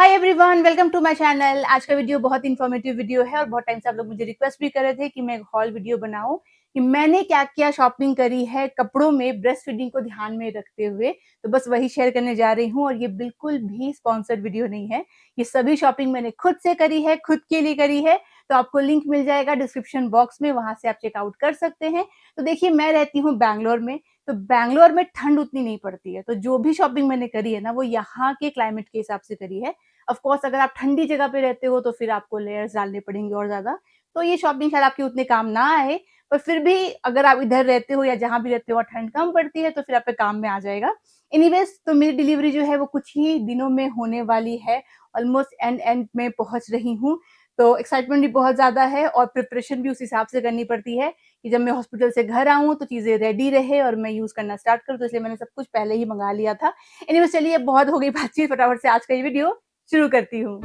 Hi everyone, welcome to my channel. आज का video बहुत इन्फॉर्मेटिव वीडियो है और बहुत टाइम से आप लोग मुझे रिक्वेस्ट भी कर रहे थे कि मैं एक हॉल वीडियो बनाऊं कि मैंने क्या क्या शॉपिंग करी है कपड़ों में ब्रेस्ट फीडिंग को ध्यान में रखते हुए। तो बस वही शेयर करने जा रही हूं और ये बिल्कुल भी स्पॉन्सर्ड वीडियो नहीं है। ये सभी शॉपिंग मैंने खुद से करी है, खुद के लिए करी है। तो आपको लिंक मिल जाएगा डिस्क्रिप्शन बॉक्स में, वहां से आप चेकआउट कर सकते हैं। तो देखिए, मैं रहती हूँ बैंगलोर में, तो बैंगलोर में ठंड उतनी नहीं पड़ती है। तो जो भी शॉपिंग मैंने करी है ना, वो यहाँ के क्लाइमेट के हिसाब से करी है। ऑफ कोर्स अगर आप ठंडी जगह पे रहते हो तो फिर आपको लेयर्स डालने पड़ेंगे और ज्यादा। तो ये शॉपिंग शायद आपके उतने काम ना आए, पर फिर भी अगर आप इधर रहते हो या जहां भी रहते हो और ठंड कम पड़ती है तो फिर आपके काम में आ जाएगा। एनीवेज, तो मेरी डिलीवरी जो है वो कुछ ही दिनों में होने वाली है। ऑलमोस्ट एंड में पहुंच रही हूँ। तो एक्साइटमेंट भी बहुत ज्यादा है और प्रिपरेशन भी उस हिसाब से करनी पड़ती है कि जब मैं हॉस्पिटल से घर आऊं तो चीजें रेडी रहे और मैं यूज करना स्टार्ट करूं। तो इसलिए मैंने सब कुछ पहले ही मंगा लिया था। एनीवेज, चलिए, बहुत हो गई बातचीत, फटाफट से आज का ये वीडियो शुरू करती हूँ।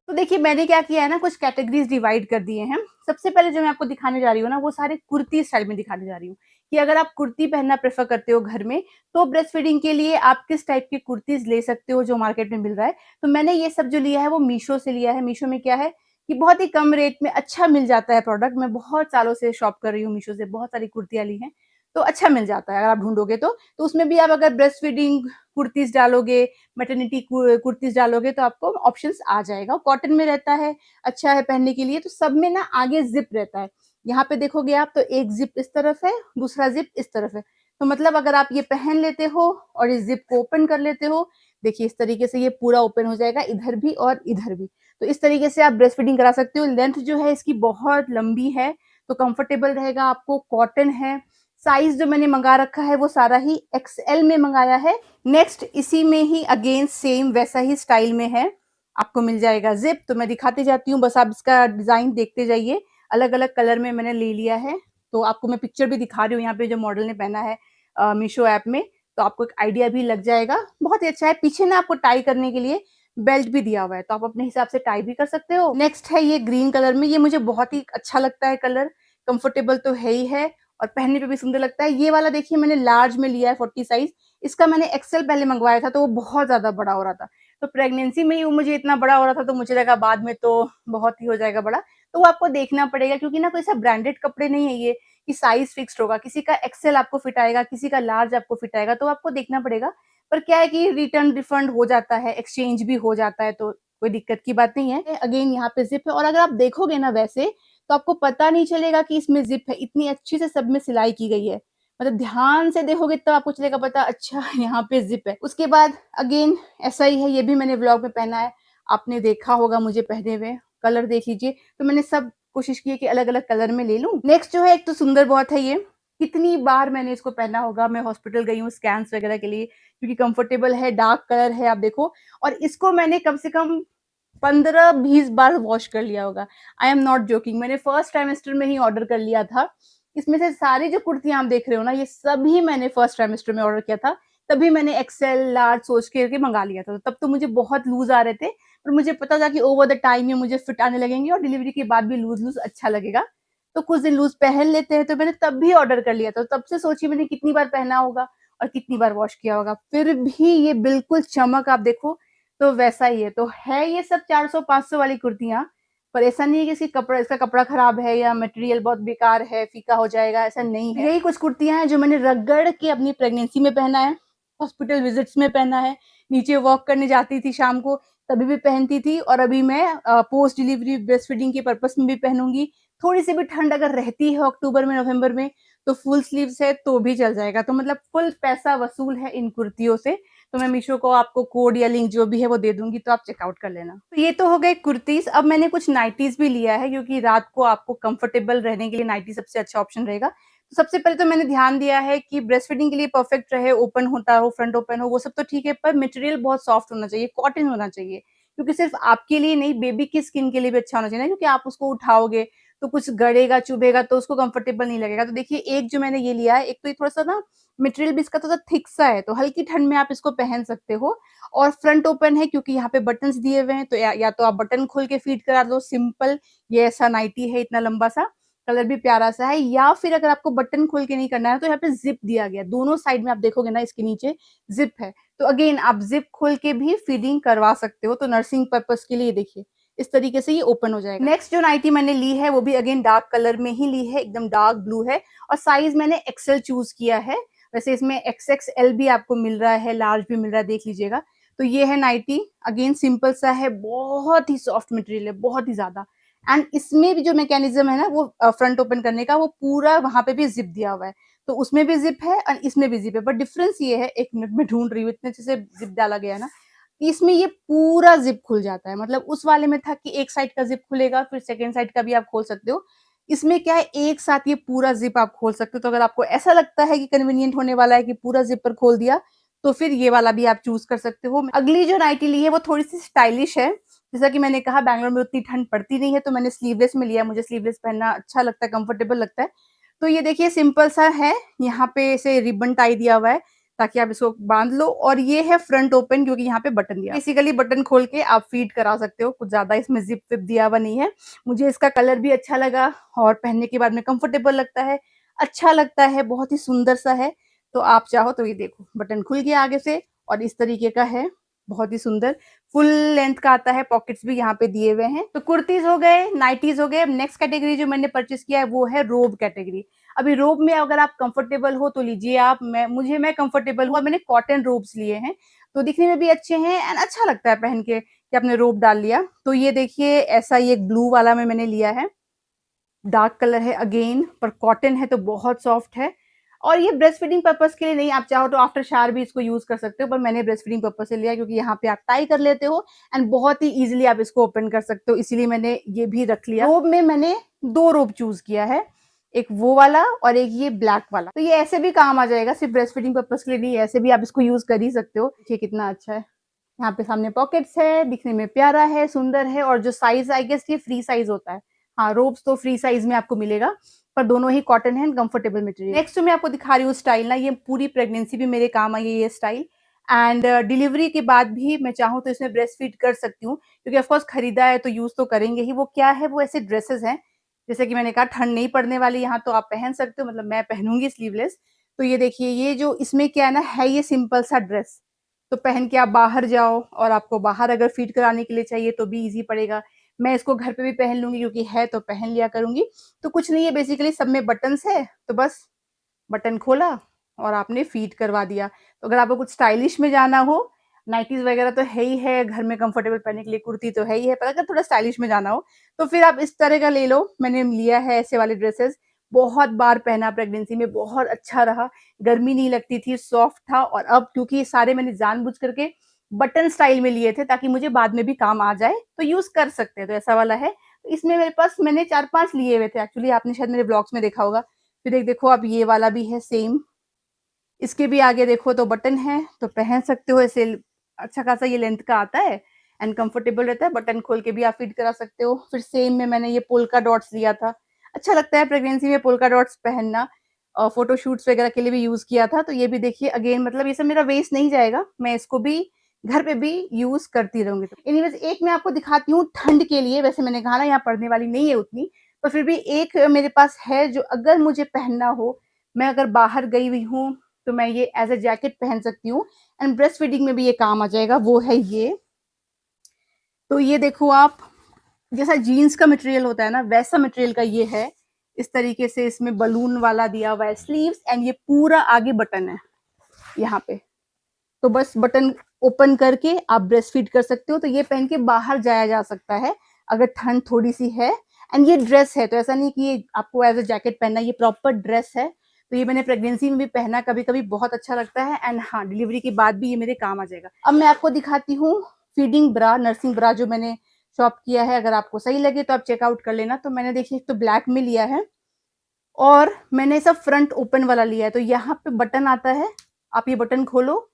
तो देखिए, मैंने क्या किया है ना, कुछ कैटेगरीज डिवाइड कर दिए हैं। सबसे पहले जो मैं आपको दिखाने जा रही हूँ ना, वो सारे कुर्ती स्टाइल में दिखाने जा रही हूँ कि अगर आप कुर्ती पहनना प्रेफर करते हो घर में, तो ब्रेस्ट फीडिंग के लिए आप किस टाइप की कुर्तीज ले सकते हो जो मार्केट में मिल रहा है। तो मैंने ये सब जो लिया है वो मीशो से लिया है। मीशो में क्या है कि बहुत ही कम रेट में अच्छा मिल जाता है प्रोडक्ट। मैं बहुत सालों से शॉप कर रही हूँ मीशो से, बहुत सारी कुर्तियां ली हैं। तो अच्छा मिल जाता है अगर आप ढूंढोगे तो उसमें भी आप अगर ब्रेस्ट फीडिंग कुर्तीज डालोगे, मैटरनिटी कुर्तीज डालोगे तो आपको ऑप्शंस आ जाएगा। कॉटन में रहता है, अच्छा है पहनने के लिए। तो सब में ना आगे जिप रहता है। यहाँ पे देखोगे आप तो एक जिप इस तरफ है, दूसरा जिप इस तरफ है। तो मतलब अगर आप ये पहन लेते हो और इस जिप को ओपन कर लेते हो, देखिए इस तरीके से ये पूरा ओपन हो जाएगा, इधर भी और इधर भी। तो इस तरीके से आप ब्रेस्ट फीडिंग करा सकते हो। लेंथ जो है इसकी बहुत लंबी है, तो कंफर्टेबल रहेगा आपको। कॉटन है। साइज जो मैंने मंगा रखा है वो सारा ही एक्सएल में मंगाया है। नेक्स्ट इसी में ही अगेन सेम वैसा ही स्टाइल में है, आपको मिल जाएगा जिप। तो मैं दिखाती जाती हूँ, बस आप इसका डिजाइन देखते जाइए। अलग अलग कलर में मैंने ले लिया है। तो आपको मैं पिक्चर भी दिखा रही हूँ यहाँ पे जो मॉडल ने पहना है मीशो ऐप में। तो आपको एक आइडिया भी लग जाएगा। बहुत ही अच्छा है। पीछे ना आपको टाई करने के लिए बेल्ट भी दिया हुआ है, तो आप अपने हिसाब से टाई भी कर सकते हो। नेक्स्ट है ये ग्रीन कलर में। ये मुझे बहुत ही अच्छा लगता है कलर। कंफर्टेबल तो है ही है और पहनने पे भी सुंदर लगता है। ये वाला देखिए मैंने लार्ज में लिया है, 40 साइज। इसका मैंने एक्सेल पहले मंगवाया था तो वो बहुत ज्यादा बड़ा हो रहा था। तो प्रेगनेंसी में ही वो मुझे इतना बड़ा हो रहा था, तो मुझे लगा बाद में तो बहुत ही हो जाएगा बड़ा। तो वो आपको देखना पड़ेगा, क्योंकि ना कोई सा ब्रांडेड कपड़े नहीं है ये कि साइज फिक्स्ड होगा। किसी का एक्सेल आपको फिट आएगा, किसी का लार्ज आपको फिट आएगा, तो आपको देखना पड़ेगा। पर क्या है कि रिटर्न रिफंड हो जाता है, एक्सचेंज भी हो जाता है, तो कोई दिक्कत की बात नहीं है। अगेन यहाँ पे जिप है और अगर आप देखोगे ना वैसे, तो आपको पता नहीं चलेगा कि इसमें जिप है। इतनी अच्छी से सब में सिलाई की गई है, मतलब ध्यान से देखोगे तब आपको चलेगा पता, अच्छा यहाँ पे जिप है। उसके बाद अगेन ऐसा ही है, ये भी मैंने व्लॉग में पहना है, आपने देखा होगा मुझे पहने हुए। कलर देख लीजिए। तो मैंने सब कोशिश की है कि अलग अलग कलर में ले लूं। नेक्स्ट जो है, एक तो सुंदर बहुत है ये। कितनी बार मैंने इसको पहना होगा, मैं हॉस्पिटल गई हूँ स्कैन्स वगैरह के लिए, क्योंकि कंफर्टेबल है, डार्क कलर है, आप देखो। और इसको मैंने कम से कम 15-20 बार वॉश कर लिया होगा। I am not joking. मैंने फर्स्ट ट्राइमेस्टर में ही ऑर्डर कर लिया था। इसमें से सारी जो कुर्तियां आप देख रहे हो ना, ये सभी मैंने फर्स्ट ट्राइमेस्टर में ऑर्डर किया था। तभी मैंने एक्सेल लार्ज सोच के मंगा लिया था। तब तो मुझे बहुत लूज आ रहे थे, पर मुझे पता था कि ओवर द टाइम ये मुझे फिट आने लगेंगे और डिलीवरी के बाद भी लूज लूज अच्छा लगेगा। तो कुछ दिन लूज पहन लेते हैं, तो मैंने तब भी ऑर्डर कर लिया था। तब से सोचिए मैंने कितनी बार पहना होगा और कितनी बार वॉश किया होगा, फिर भी ये बिल्कुल चमक, आप देखो तो वैसा ही है। तो है ये सब 400-500 वाली कुर्तियां, पर ऐसा नहीं है कि इसका कपड़ा खराब है या मटेरियल बहुत बेकार है, फीका हो जाएगा, ऐसा नहीं है। यही कुछ कुर्तियां हैं जो मैंने रगड़ के अपनी प्रेगनेंसी में पहना है, हॉस्पिटल विजिट्स में पहना है, नीचे वॉक करने जाती थी शाम को तभी भी पहनती थी, और अभी मैं पोस्ट डिलीवरी ब्रेस्ट फीडिंग के पर्पस में भी पहनूंगी। थोड़ी सी भी ठंड अगर रहती है अक्टूबर में, नवंबर में, तो फुल स्लीव्स है तो भी चल जाएगा। तो मतलब फुल पैसा वसूल है इन कुर्तियों से। तो मैं मीशो को आपको कोड या लिंक जो भी है वो दे दूंगी, तो आप चेकआउट कर लेना। तो ये तो हो गए कुर्तीज। अब मैंने कुछ नाइटीज भी लिया है, क्योंकि रात को आपको कंफर्टेबल रहने के लिए नाइटी सबसे अच्छा ऑप्शन रहेगा। तो सबसे पहले तो मैंने ध्यान दिया है कि ब्रेस्ट फीडिंग के लिए परफेक्ट रहे, ओपन होता हो, फ्रंट ओपन हो, वो सब तो ठीक है, पर मटेरियल बहुत सॉफ्ट होना चाहिए, कॉटन होना चाहिए। क्योंकि सिर्फ आपके लिए नहीं, बेबी की स्किन के लिए भी अच्छा होना चाहिए ना, क्योंकि आप उसको उठाओगे तो कुछ गड़ेगा, चुभेगा, तो उसको कंफर्टेबल नहीं लगेगा। तो देखिए, एक जो मैंने ये लिया है, एक तो ये थोड़ा सा ना मटेरियल भी इसका थोड़ा थिक सा है, तो हल्की ठंड में आप इसको पहन सकते हो। और फ्रंट ओपन है, क्योंकि यहाँ पे बटन्स दिए हुए हैं, तो या तो आप बटन खोल के फीड करा दो, सिंपल। ये ऐसा नाइटी है इतना लंबा सा, कलर भी प्यारा सा है। या फिर अगर आपको बटन खोल के नहीं करना है तो यहाँ पे जिप दिया गया है, दोनों साइड में आप देखोगे ना इसके नीचे जिप है, तो अगेन आप जिप खोल के भी फीडिंग करवा सकते हो। तो नर्सिंग पर्पस के लिए देखिए इस तरीके से ये ओपन हो जाएगा। नेक्स्ट जो नाइटी मैंने ली है वो भी अगेन डार्क कलर में ही ली है, एकदम डार्क ब्लू है और साइज मैंने एक्सेल चूज किया है। वैसे इसमें XXL भी आपको मिल रहा है, लार्ज भी मिल रहा है, देख लीजिएगा। तो ये है नाइटी, अगेन सिंपल सा है, बहुत ही सॉफ्ट मटेरियल है, बहुत ही ज्यादा। एंड इसमें भी जो मैकेनिज्म है ना वो फ्रंट ओपन करने का, वो पूरा वहां पे भी जिप दिया हुआ है। तो उसमें भी जिप है और इसमें भी जिप है, बट डिफरेंस ये है, एक मिनट में ढूंढ रही हूँ, इतने अच्छे से जिप डाला गया है ना, इसमें ये पूरा जिप खुल जाता है। मतलब उस वाले में था कि एक साइड का जिप खुलेगा, फिर सेकेंड साइड का भी आप खोल सकते हो। इसमें क्या है, एक साथ ये पूरा जिप आप खोल सकते हो। तो अगर आपको ऐसा लगता है कि कन्वीनियंट होने वाला है कि पूरा जिपर खोल दिया, तो फिर ये वाला भी आप चूज कर सकते हो। अगली जो नाइटी ली है वो थोड़ी सी स्टाइलिश है। जैसा कि मैंने कहा बैंगलोर में उतनी ठंड पड़ती नहीं है, तो मैंने स्लीवलेस में लिया, मुझे स्लीवलेस पहनना अच्छा लगता है, कंफर्टेबल लगता है। तो ये देखिए सिंपल सा है, यहाँ पे ऐसे रिबन टाई दिया हुआ है ताकि आप इसको बांध लो, और ये है फ्रंट ओपन क्योंकि यहाँ पे बटन दिया। बेसिकली बटन खोल के आप फीड करा सकते हो, कुछ ज्यादा इसमें जिप विप दिया हुआ नहीं है। मुझे इसका कलर भी अच्छा लगा और पहनने के बाद में कंफर्टेबल लगता है, अच्छा लगता है, बहुत ही सुंदर सा है। तो आप चाहो तो ये देखो बटन खुल गया आगे से और इस तरीके का है, बहुत ही सुंदर, फुल लेंथ का आता है, पॉकेट्स भी यहाँ पे दिए हुए हैं। तो कुर्तीज हो गए, नाइटीज हो गए। नेक्स्ट कैटेगरी जो मैंने परचेस किया है वो है रोब कैटेगरी। अभी रोब में अगर आप कंफर्टेबल हो तो लीजिए आप, मैं कंफर्टेबल हूँ और मैंने कॉटन रोब्स लिए हैं, तो दिखने में भी अच्छे हैं एंड अच्छा लगता है पहन के कि आपने रोब डाल लिया। तो ये देखिए ऐसा ही एक ब्लू वाला में मैंने लिया है, डार्क कलर है अगेन, पर कॉटन है तो बहुत सॉफ्ट है। और ये ब्रेस्ट फीडिंग पर्पस के लिए नहीं, आप चाहो तो आफ्टर शावर भी इसको यूज कर सकते हो, पर मैंने ब्रेस्ट फीडिंग पर्पस से लिया क्योंकि यहाँ पे आप टाई कर लेते हो एंड बहुत ही इजीली आप इसको ओपन कर सकते हो, इसीलिए मैंने ये भी रख लिया। रोब में मैंने दो रोब चूज किया है, एक वो वाला और एक ये ब्लैक वाला। तो ये ऐसे भी काम आ जाएगा, सिर्फ ब्रेस्ट फीडिंग पर्पस के लिए नहीं, ऐसे भी आप इसको यूज कर ही सकते हो। देखिए कितना अच्छा है, यहाँ पे सामने पॉकेट्स है, दिखने में प्यारा है, सुंदर है। और जो साइज आई गेस ये फ्री साइज होता है, हाँ रोब्स तो फ्री साइज में आपको मिलेगा, पर दोनों ही कॉटन है, कंफर्टेबल मटेरियल। नेक्स्ट जो मैं आपको दिखा रही हूँ स्टाइल ना, ये पूरी प्रेगनेंसी भी मेरे काम आई है ये स्टाइल, एंड डिलीवरी के बाद भी मैं चाहूँ तो इसमें ब्रेस्ट फीड कर सकती हूँ, क्योंकि ऑफकोर्स खरीदा है तो यूज तो करेंगे ही। वो क्या है, वो ऐसे ड्रेसेस हैं, जैसे कि मैंने कहा ठंड नहीं पड़ने वाली यहाँ, तो आप पहन सकते हो, मतलब मैं पहनूंगी स्लीवलेस। तो ये देखिए, ये जो इसमें क्या है ना, है ये सिंपल सा ड्रेस, तो पहन के आप बाहर जाओ, और आपको बाहर अगर फीड कराने के लिए चाहिए तो भी इजी पड़ेगा। मैं इसको घर पे भी पहन लूंगी क्योंकि है तो पहन लिया करूंगी। तो कुछ नहीं है, बेसिकली सब में बटन्स है, तो बस बटन खोला और आपने फीड करवा दिया। तो अगर आपको कुछ स्टाइलिश में जाना हो, नाइटीज वगैरह तो है ही है घर में कंफर्टेबल पहनने के लिए, कुर्ती तो है ही है, पर अगर थोड़ा स्टाइलिश में जाना हो तो फिर आप इस तरह का ले लो। मैंने लिया है ऐसे वाले ड्रेसेस, बहुत बार पहना प्रेगनेंसी में, बहुत अच्छा रहा, गर्मी नहीं लगती थी, सॉफ्ट था। और अब क्योंकि सारे मैंने जानबूझ करके बटन स्टाइल में लिए थे ताकि मुझे बाद में भी काम आ जाए, तो यूज कर सकते हैं। तो ऐसा वाला है, तो इसमें मेरे पास मैंने 4-5 लिए हुए थे एक्चुअली, आपने शायद मेरे ब्लॉग्स में देखा होगा। फिर एक देखो आप, ये वाला भी है सेम, इसके भी आगे देखो तो बटन है, तो पहन सकते हो ऐसे, अच्छा खासा ये लेंथ का आता है एंड कंफर्टेबल रहता है। बटन खोल के भी आप फिट करा सकते हो। फिर सेम में मैंने ये पोल्का डॉट्स लिया था, अच्छा लगता है प्रेगनेंसी में पोल्का डॉट्स पहनना, और फोटो शूट्स वगैरह के लिए भी यूज किया था। तो ये भी देखिए अगेन, मतलब ये सब मेरा वेस्ट नहीं जाएगा, मैं इसको भी घर पे भी यूज करती रहूंगी। तो एनीवेज एक मैं आपको दिखाती हूँ ठंड के लिए, वैसे मैंने कहा ना यहाँ पड़ने वाली नहीं है उतनी, पर फिर भी एक मेरे पास है जो अगर मुझे पहनना हो, मैं अगर बाहर गई हुई हूँ तो मैं ये एज अ जैकेट पहन सकती हूँ एंड ब्रेस्ट फीडिंग में भी ये काम आ जाएगा। वो है ये, तो ये देखो आप, जैसा जीन्स का मटेरियल होता है ना, वैसा मटेरियल का ये है। इस तरीके से इसमें बलून वाला दिया हुआ है स्लीव्स, एंड ये पूरा आगे बटन है यहाँ पे, तो बस बटन ओपन करके आप ब्रेस्ट फीड कर सकते हो। तो ये पहन के बाहर जाया जा सकता है अगर ठंड थोड़ी सी है। एंड ये ड्रेस है, तो ऐसा नहीं कि ये आपको एज अ जैकेट पहनना, ये प्रॉपर ड्रेस है। तो ये मैंने प्रेगनेंसी में भी पहना, कभी कभी बहुत अच्छा लगता है, एंड हाँ डिलीवरी के बाद भी ये मेरे काम आ जाएगा। अब मैं आपको दिखाती हूँ फीडिंग ब्रा, नर्सिंग ब्रा जो मैंने शॉप किया है, अगर आपको सही लगे तो आप चेकआउट कर लेना। तो मैंने देखिए एक तो ब्लैक में लिया है, और मैंने सब फ्रंट ओपन वाला लिया है। तो यहाँ पे बटन आता है, आप ये बटन खोलो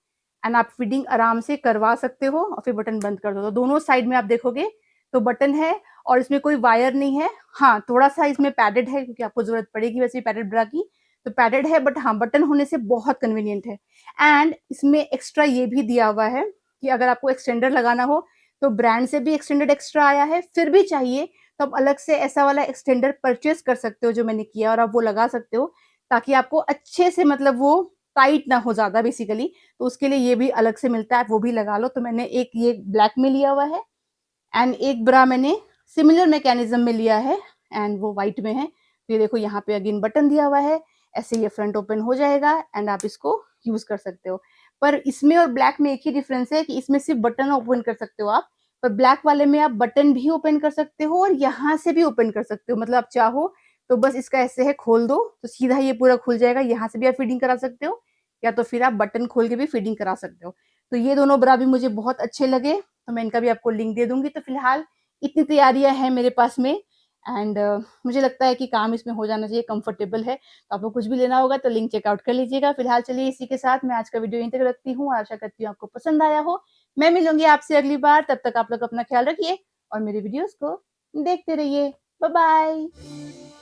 एंड आप फीडिंग आराम से करवा सकते हो, और फिर बटन बंद कर दो। तो दोनों साइड में आप देखोगे तो बटन है, और इसमें कोई वायर नहीं है। हाँ थोड़ा सा इसमें पैडेड है क्योंकि आपको जरूरत पड़ेगी वैसे पैडेड ब्रा की, तो पैडेड है, बट हाँ बटन होने से बहुत कन्वीनियंट है। एंड इसमें एक्स्ट्रा ये भी दिया हुआ है कि अगर आपको एक्सटेंडर लगाना हो, तो ब्रांड से भी एक्सटेंडेड एक्स्ट्रा आया है, फिर भी चाहिए तो आप अलग से ऐसा वाला एक्सटेंडर परचेज़ कर सकते हो जो मैंने किया, और आप वो लगा सकते हो ताकि आपको अच्छे से मतलब वो टाइट ना हो ज़्यादा बेसिकली। तो उसके लिए ये भी अलग से मिलता है, आप वो भी लगा लो। तो मैंने एक ये ब्लैक में लिया हुआ है एंड एक ब्रा मैंने सिमिलर मैकेनिज़्म में लिया है एंड वो व्हाइट में है। तो ये देखो यहाँ पे अगेन बटन दिया हुआ है, ऐसे ये फ्रंट ओपन हो जाएगा एंड आप इसको यूज़ कर सकते हो। पर इसमें और ब्लैक में एक ही डिफरेंस है कि इसमें सिर्फ बटन ओपन कर सकते हो आप, पर ब्लैक वाले में आप बटन भी ओपन कर सकते हो और यहाँ से भी ओपन कर सकते हो। मतलब आप चाहो तो बस इसका ऐसे है खोल दो तो सीधा ये पूरा खुल जाएगा, यहाँ से भी आप फीडिंग करा सकते हो या तो फिर आप बटन खोल के भी फीडिंग करा सकते हो। तो ये दोनों ब्रा भी मुझे बहुत अच्छे लगे, तो मैं इनका भी आपको लिंक दे दूँगी। तो फिलहाल इतनी तैयारियाँ हैं मेरे पास में एंड मुझे लगता है कि काम इसमें हो जाना चाहिए, कंफर्टेबल है। तो आपको कुछ भी लेना होगा तो लिंक चेकआउट कर लीजिएगा। फिलहाल चलिए इसी के साथ मैं आज का वीडियो यहीं तक रखती हूँ, आशा करती हूँ आपको पसंद आया हो। मैं मिलूँगी आपसे अगली बार, तब तक आप लोग अपना ख़्याल रखिए और मेरी वीडियोज़ को देखते रहिए। Bye bye.